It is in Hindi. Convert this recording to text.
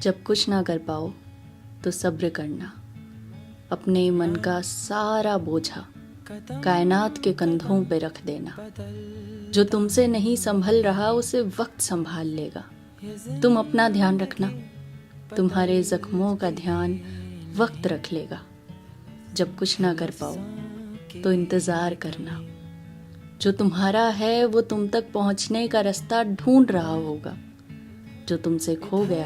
जब कुछ ना कर पाओ तो सब्र करना। अपने मन का सारा बोझा कायनात के कंधों पे रख देना। जो तुमसे नहीं संभल रहा उसे वक्त संभाल लेगा। तुम अपना ध्यान रखना, तुम्हारे जख्मों का ध्यान वक्त रख लेगा। जब कुछ ना कर पाओ तो इंतज़ार करना। जो तुम्हारा है वो तुम तक पहुंचने का रास्ता ढूंढ रहा होगा। जो तुमसे खो गया